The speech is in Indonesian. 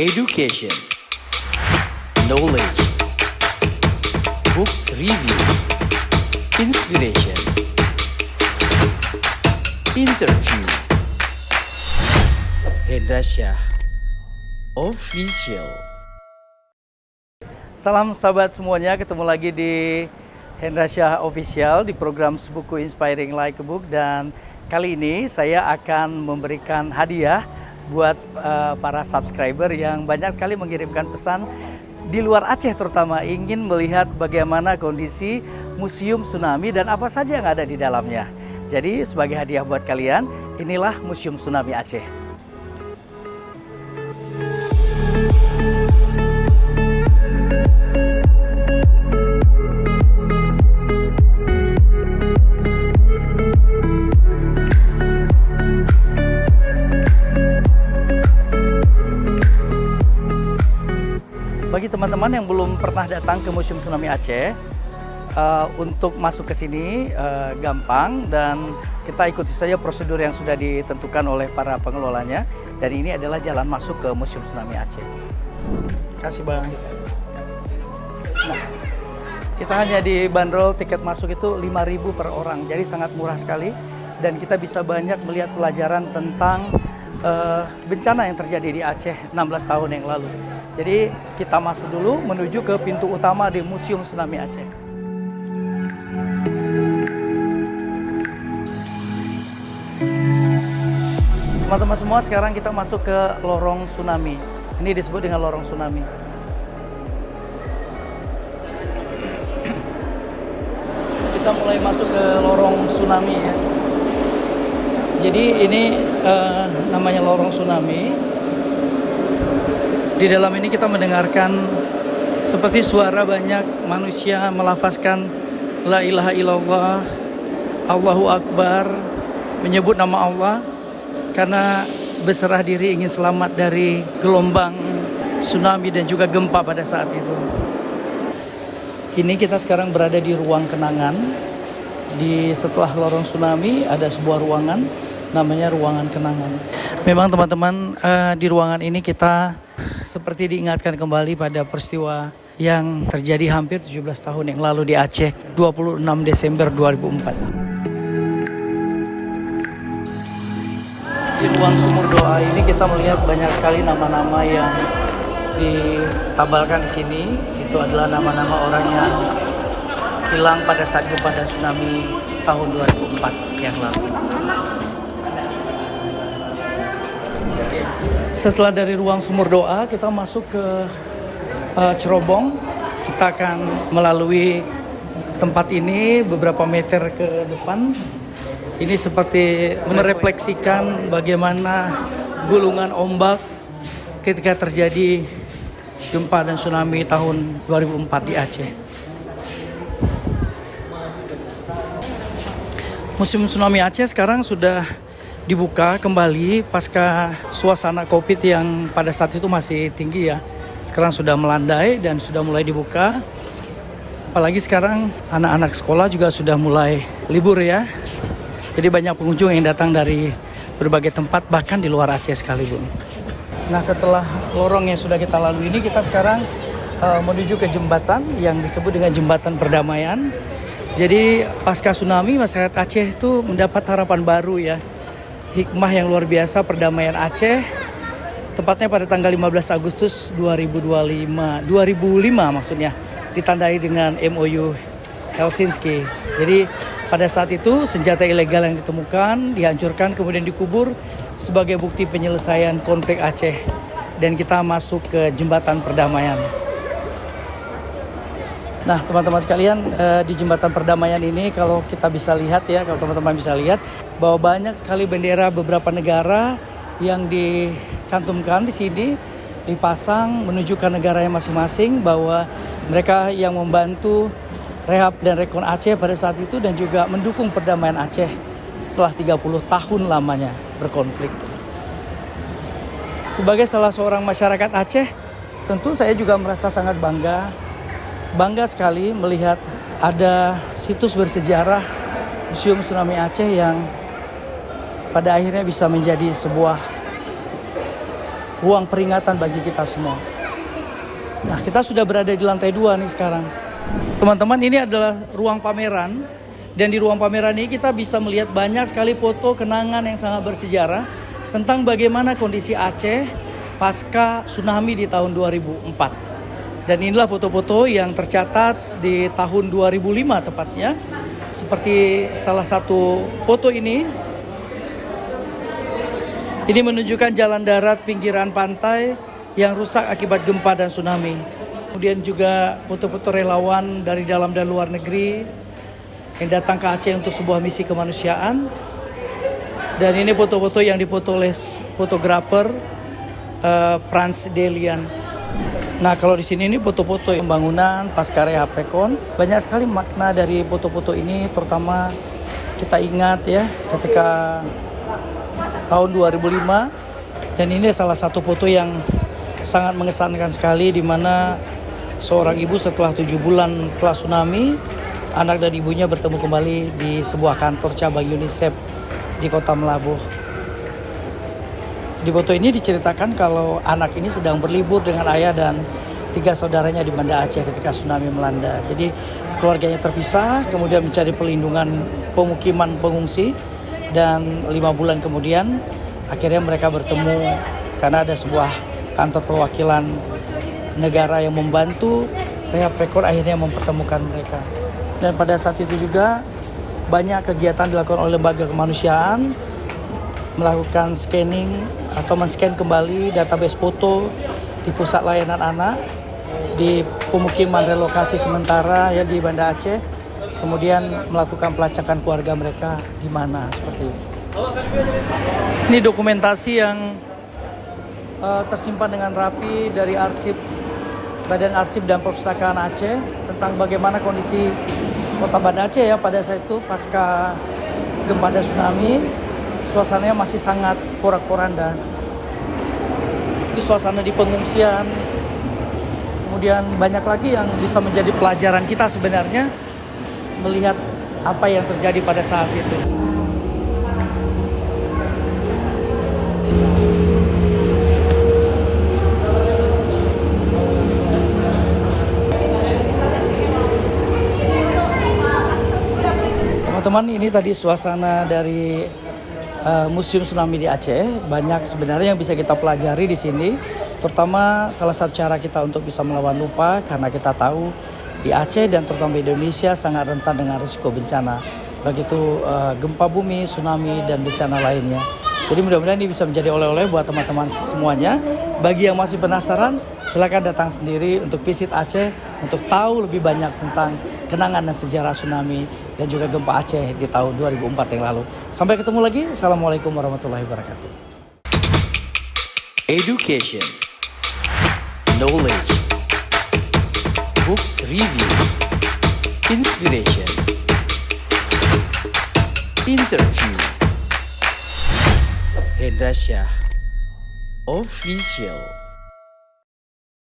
education, knowledge, books review, inspiration, interview. Hendra Syah Official. Salam sahabat semuanya, ketemu lagi di Hendra Syah Official di program Sebuku Inspiring Like a Book, dan kali ini saya akan memberikan hadiah buat para subscriber yang banyak sekali mengirimkan pesan di luar Aceh, terutama ingin melihat bagaimana kondisi Museum Tsunami dan apa saja yang ada di dalamnya. Jadi sebagai hadiah buat kalian, inilah Museum Tsunami Aceh. Bagi teman-teman yang belum pernah datang ke Museum Tsunami Aceh, untuk masuk ke sini gampang, dan kita ikuti saja prosedur yang sudah ditentukan oleh para pengelolanya. Dan ini adalah jalan masuk ke Museum Tsunami Aceh. Kasih Bang. Nah, kita hanya dibanderol tiket masuk itu 5.000 per orang, jadi sangat murah sekali. Dan kita bisa banyak melihat pelajaran tentang bencana yang terjadi di Aceh 16 tahun yang lalu. Jadi kita masuk dulu menuju ke pintu utama di Museum Tsunami Aceh. Teman-teman semua, sekarang kita masuk ke lorong tsunami. Ini disebut dengan lorong tsunami. Kita mulai masuk ke lorong tsunami ya. Jadi ini namanya lorong tsunami. Di dalam ini kita mendengarkan seperti suara banyak manusia melafazkan La ilaha illallah, Allahu Akbar, menyebut nama Allah karena berserah diri ingin selamat dari gelombang tsunami dan juga gempa pada saat itu. Ini kita sekarang berada di ruang kenangan. Di setelah lorong tsunami ada sebuah ruangan namanya ruangan kenangan. Memang teman-teman, di ruangan ini kita seperti diingatkan kembali pada peristiwa yang terjadi hampir 17 tahun yang lalu di Aceh, 26 Desember 2004. Di ruang sumur doa ini kita melihat banyak sekali nama-nama yang ditabalkan di sini. Itu adalah nama-nama orang yang hilang pada saat gempa dan tsunami tahun 2004 yang lalu. Setelah dari ruang sumur doa, kita masuk ke cerobong. Kita akan melalui tempat ini beberapa meter ke depan. Ini seperti merefleksikan bagaimana gulungan ombak ketika terjadi gempa dan tsunami tahun 2004 di Aceh. Museum Tsunami Aceh sekarang sudah dibuka kembali pasca suasana Covid yang pada saat itu masih tinggi ya. Sekarang sudah melandai dan sudah mulai dibuka. Apalagi sekarang anak-anak sekolah juga sudah mulai libur ya. Jadi banyak pengunjung yang datang dari berbagai tempat, bahkan di luar Aceh sekalipun. Nah, setelah lorong yang sudah kita lalui ini, kita sekarang menuju ke jembatan yang disebut dengan Jembatan Perdamaian. Jadi pasca tsunami, masyarakat Aceh itu mendapat harapan baru ya. Hikmah yang luar biasa perdamaian Aceh, tepatnya pada tanggal 15 Agustus 2005 maksudnya, ditandai dengan MOU Helsinki. Jadi pada saat itu senjata ilegal yang ditemukan dihancurkan kemudian dikubur sebagai bukti penyelesaian konflik Aceh, dan kita masuk ke Jembatan Perdamaian. Nah, teman-teman sekalian, di Jembatan Perdamaian ini kalau kita bisa lihat ya, kalau teman-teman bisa lihat bahwa banyak sekali bendera beberapa negara yang dicantumkan di sini, dipasang menunjukkan negaranya masing-masing, bahwa mereka yang membantu rehab dan rekon Aceh pada saat itu dan juga mendukung perdamaian Aceh setelah 30 tahun lamanya berkonflik. Sebagai salah seorang masyarakat Aceh, tentu saya juga merasa sangat bangga sekali melihat ada situs bersejarah Museum Tsunami Aceh yang pada akhirnya bisa menjadi sebuah ruang peringatan bagi kita semua. Nah, kita sudah berada di lantai 2 nih sekarang. Teman-teman, ini adalah ruang pameran. Dan di ruang pameran ini kita bisa melihat banyak sekali foto kenangan yang sangat bersejarah tentang bagaimana kondisi Aceh pasca tsunami di tahun 2004. Dan inilah foto-foto yang tercatat di tahun 2005 tepatnya. Seperti salah satu foto ini menunjukkan jalan darat pinggiran pantai yang rusak akibat gempa dan tsunami. Kemudian juga foto-foto relawan dari dalam dan luar negeri yang datang ke Aceh untuk sebuah misi kemanusiaan. Dan ini foto-foto yang dipoto oleh fotografer Frans Delian. Nah, kalau di sini ini foto-foto pembangunan pasca rehab-rekon. Banyak sekali makna dari foto-foto ini, terutama kita ingat ya ketika tahun 2005. Dan ini salah satu foto yang sangat mengesankan sekali, di mana seorang ibu setelah 7 bulan setelah tsunami, anak dan ibunya bertemu kembali di sebuah kantor cabang UNICEF di Kota Melabuh. Di foto ini diceritakan kalau anak ini sedang berlibur dengan ayah dan 3 saudaranya di Banda Aceh ketika tsunami melanda. Jadi keluarganya terpisah, kemudian mencari pelindungan pemukiman pengungsi, dan 5 bulan kemudian akhirnya mereka bertemu karena ada sebuah kantor perwakilan negara yang membantu rehab-rekon akhirnya mempertemukan mereka. Dan pada saat itu juga banyak kegiatan dilakukan oleh lembaga kemanusiaan, melakukan scanning atau men-scan kembali database foto di pusat layanan anak, di pemukiman relokasi sementara ya di Banda Aceh, kemudian melakukan pelacakan keluarga mereka di mana, seperti itu. Ini dokumentasi yang tersimpan dengan rapi dari arsip Badan Arsip dan Perpustakaan Aceh tentang bagaimana kondisi Kota Banda Aceh ya pada saat itu pasca gempa dan tsunami. Suasananya masih sangat porak-poranda. Ini suasana di pengungsian. Kemudian banyak lagi yang bisa menjadi pelajaran kita sebenarnya melihat apa yang terjadi pada saat itu. Teman-teman, ini tadi suasana dari Museum Tsunami di Aceh. Banyak sebenarnya yang bisa kita pelajari di sini, terutama salah satu cara kita untuk bisa melawan lupa, karena kita tahu di Aceh dan terutama di Indonesia sangat rentan dengan risiko bencana, begitu gempa bumi, tsunami, dan bencana lainnya. Jadi mudah-mudahan ini bisa menjadi oleh-oleh buat teman-teman semuanya. Bagi yang masih penasaran, silakan datang sendiri untuk visit Aceh untuk tahu lebih banyak tentang kenangan dan sejarah tsunami dan juga gempa Aceh di tahun 2004 yang lalu. Sampai ketemu lagi. Assalamualaikum warahmatullahi wabarakatuh. Education, knowledge, books review, inspiration, interview. Hendra Syah Official.